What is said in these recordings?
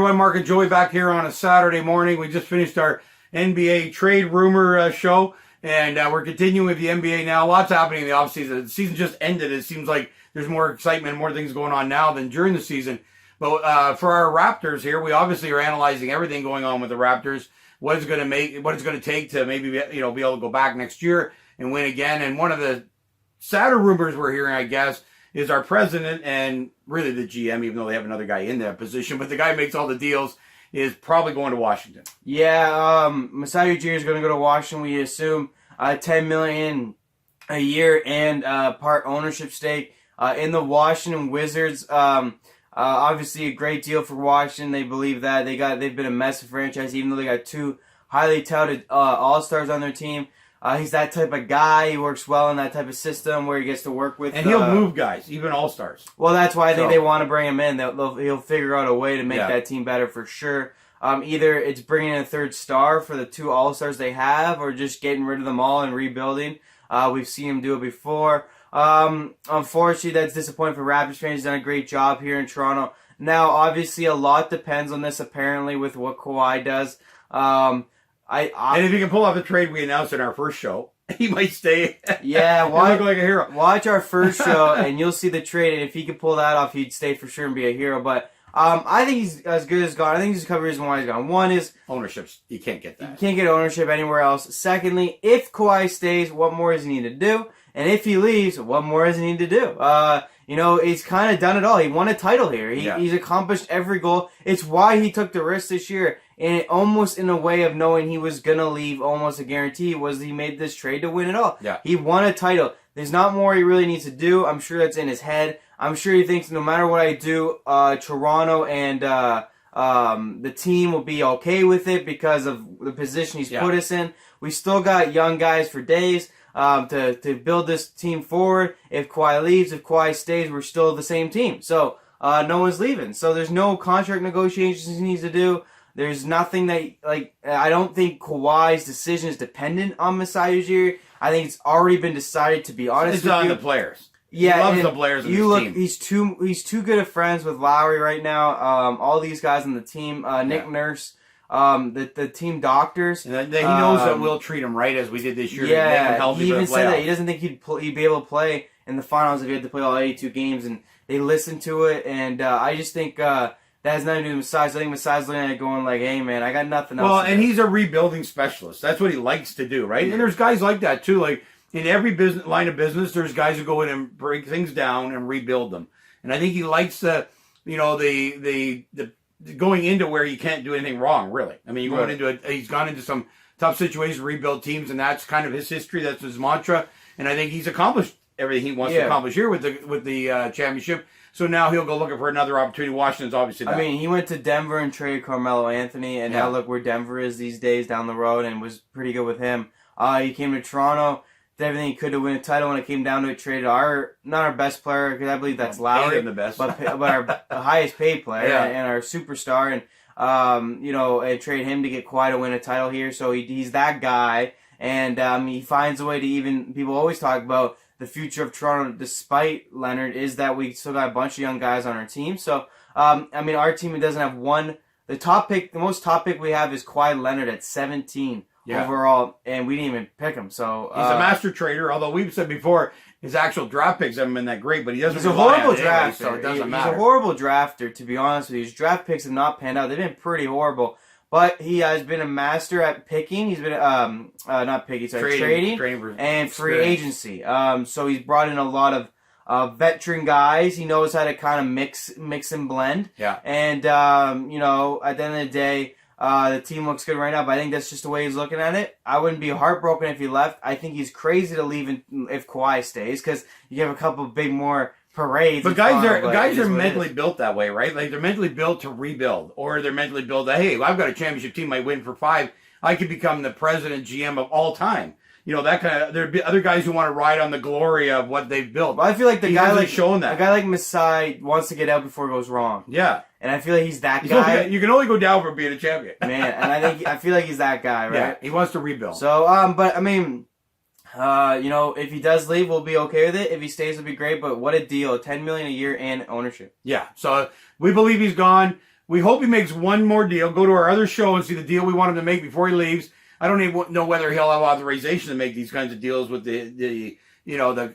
Troy, Mark, and Joey back here on a Saturday morning. We just finished our NBA trade rumor show, and we're continuing with the NBA now. Lots happening in the offseason. The season just ended. It seems like there's more excitement, more things going on now than during the season. But for our Raptors here, we obviously are analyzing everything going on with the Raptors. What it's going to take to maybe be able to go back next year and win again. And one of the sadder rumors we're hearing, I guess, is our president and really the GM, even though they have another guy in that position, but the guy who makes all the deals is probably going to Washington. Yeah, Masai Ujiri is going to go to Washington. We assume $10 million a year and part ownership stake in the Washington Wizards. Obviously, a great deal for Washington. They believe that they've been a massive franchise, even though they got two highly touted all-stars on their team. He's that type of guy. He works well in that type of system where he gets to work with. And he'll move guys, even all-stars. Well, that's why I think they want to bring him in. He'll figure out a way to make that team better for sure. Either it's bringing in a third star for the two all-stars they have, or just getting rid of them all and rebuilding. We've seen him do it before. Unfortunately, that's disappointing for Raptors fans. He's done a great job here in Toronto. Now, obviously, a lot depends on this, apparently, with what Kawhi does. And if he can pull off the trade we announced in our first show, he might stay. Yeah, look like a hero. Watch our first show, and you'll see the trade. And if he could pull that off, he'd stay for sure and be a hero. But I think he's as good as gone. I think he's a couple reasons why he's gone. One is ownership. You can't get that. You can't get ownership anywhere else. Secondly, if Kawhi stays, what more does he need to do? And if he leaves, what more does he need to do? He's kind of done it all. He won a title here. He's accomplished every goal. It's why he took the risk this year. And it almost in a way of knowing he was going to leave, almost a guarantee, was he made this trade to win it all. Yeah. He won a title. There's not more he really needs to do. I'm sure that's in his head. I'm sure he thinks no matter what I do, Toronto and the team will be okay with it because of the position he's put us in. We still got young guys for days. To build this team forward. If Kawhi leaves, if Kawhi stays, we're still the same team. So no one's leaving. So there's no contract negotiations he needs to do. There's nothing that, I don't think Kawhi's decision is dependent on Masai Ujiri. I think it's already been decided, to be honest with you. It's on the players. Yeah, he loves the players of his team. He's too good of friends with Lowry right now. All these guys on the team, Nick Nurse, the team doctors. And he knows that we'll treat him right as we did this year. Yeah, he even said that he doesn't think he'd be able to play in the finals if he had to play all 82 games, and they listened to it. And I just think that has nothing to do with Masai. I think Masai's looking at it going like, "Hey man, I got nothing else." Well, and he's a rebuilding specialist. That's what he likes to do, right? And there's guys like that too. Like in every line of business, there's guys who go in and break things down and rebuild them. And I think he likes the going into where you can't do anything wrong, really. I mean, he's gone into some tough situations, rebuild teams, and that's kind of his history. That's his mantra. And I think he's accomplished everything he wants to accomplish here with the championship. So now he'll go looking for another opportunity. Washington's obviously that. I mean, he went to Denver and traded Carmelo Anthony, and now look where Denver is these days down the road, and was pretty good with him. He came to Toronto, did everything he could to win a title. When it came down to it, traded not our best player, because I believe that's Lowry, the best. but our highest paid player and our superstar, and trade him to get Kawhi to win a title here. So he's that guy, and he finds a way to even. People always talk about the future of Toronto, despite Leonard, is that we still got a bunch of young guys on our team. So our team doesn't have one. The most top pick we have is Kawhi Leonard at 17. Overall, and we didn't even pick him. So he's a master trader. Although we've said before, his actual draft picks haven't been that great, but he doesn't. He's a horrible drafter, so it doesn't matter. He's a horrible drafter, to be honest with you. His draft picks have not panned out. They've been pretty horrible. But he has been a master at picking. He's been trading and free agency. So he's brought in a lot of veteran guys. He knows how to kind of mix and blend. Yeah. And at the end of the day, the team looks good right now, but I think that's just the way he's looking at it. I wouldn't be heartbroken if he left. I think he's crazy to leave if Kawhi stays, because you have a couple big more parades. But guys are mentally built that way, right? Like they're mentally built to rebuild, or they're mentally built that, hey, I've got a championship team, I win for 5, I could become the president, GM of all time. That kind of. There'd be other guys who want to ride on the glory of what they've built. Well, I feel like a guy like Masai wants to get out before it goes wrong. Yeah. And I feel like he's that guy. You can only go down for being a champion. Man, and I feel like he's that guy, right? Yeah, he wants to rebuild. So, but I mean, if he does leave, we'll be okay with it. If he stays, it'll be great. But what a deal! $10 million a year and ownership. Yeah. So we believe he's gone. We hope he makes one more deal. Go to our other show and see the deal we want him to make before he leaves. I don't even know whether he'll have authorization to make these kinds of deals with the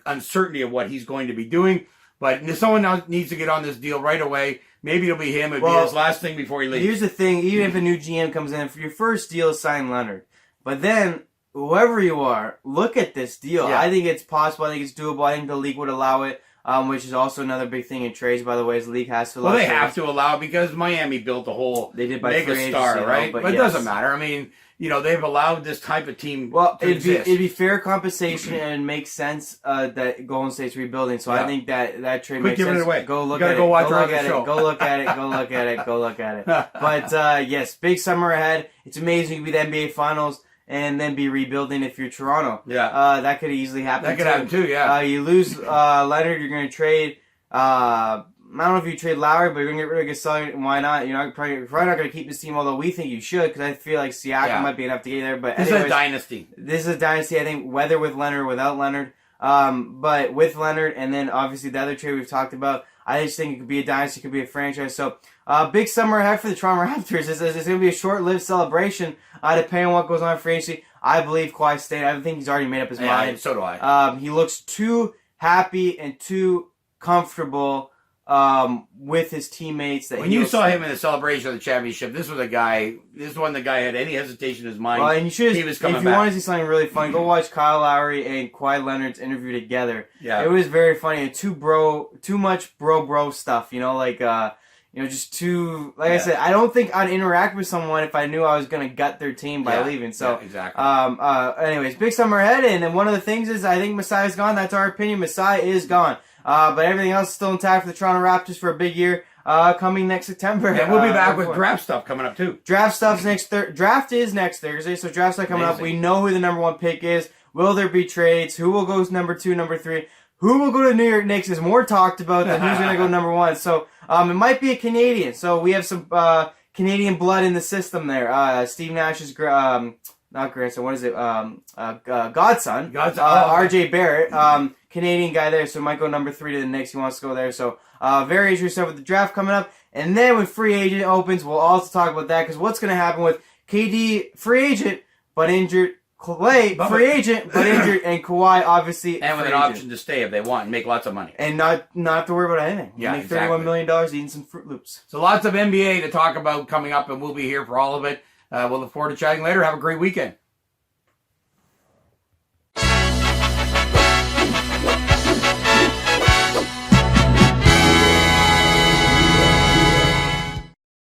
uncertainty of what he's going to be doing. But someone now needs to get on this deal right away. Maybe it'll be him. It'll be his last thing before he leaves. Here's the thing. Even if a new GM comes in, for your first deal, sign Leonard. But then, whoever you are, look at this deal. Yeah. I think it's possible. I think it's doable. I think the league would allow it, which is also another big thing in trades, by the way, is the league has to allow Well, they trades. have to allow it because Miami built a whole They did by mega free star, agency, right? but But it yes. doesn't matter. I mean, they've allowed this type of team Well, to it'd exist. be fair compensation and it makes sense that Golden State's rebuilding. So I think that trade Quit makes giving sense. it away. Go look You gotta at go it. watch Go our look other at show. it. Go look at it. Go look at it. Go look at it. But yes, big summer ahead. It's amazing to be the NBA Finals and then be rebuilding if you're Toronto. Yeah. That could easily happen. That could happen too, yeah. You lose Leonard, you're going to trade. I don't know if you trade Lowry, but you're going to get rid of Gasol. Why not? You're probably not going to keep this team, although we think you should, because I feel like Siakam might be enough to get there. But This is a dynasty. This is a dynasty, I think, whether with Leonard or without Leonard. But with Leonard, and then obviously the other trade we've talked about, I just think it could be a dynasty, it could be a franchise. So, big summer ahead for the Toronto Raptors. It's going to be a short-lived celebration, depending on what goes on for agency. I believe Kawhi State. I think he's already made up his mind. So do I. He looks too happy and too comfortable with his teammates. That When you saw him in the celebration of the championship, this was the guy had any hesitation in his mind. And you should, he was coming if you back. want to see something really funny, go watch Kyle Lowry and Kawhi Leonard's interview together. Yeah. It was very funny and too much bro stuff, just too, I said, I don't think I'd interact with someone if I knew I was going to gut their team by leaving. So, exactly. Anyways, big summer ahead, and then one of the things is I think Masai's gone. That's our opinion. Masai is gone. But everything else is still intact for the Toronto Raptors for a big year coming next September. And we'll be back with draft stuff coming up too. Draft stuff's draft is next Thursday, so draft stuff coming up. We know who the number one pick is. Will there be trades? Who will go number 2, number 3? Who will go to the New York Knicks is more talked about than who's going to go number 1. So it might be a Canadian. So we have some Canadian blood in the system there. Steve Nash's not grandson. What is it? Godson. R.J. Barrett. Canadian guy there. So might go number 3 to the Knicks. He wants to go there. So very interesting stuff with the draft coming up. And then when free agent opens, we'll also talk about that because what's going to happen with KD free agent but injured. Clay, free agent, but injured, and Kawhi, obviously, and with an option to stay if they want and make lots of money. And not have to worry about anything. Yeah, make $31 million eating some Fruit Loops. So lots of NBA to talk about coming up, and we'll be here for all of it. We'll look forward to chatting later. Have a great weekend.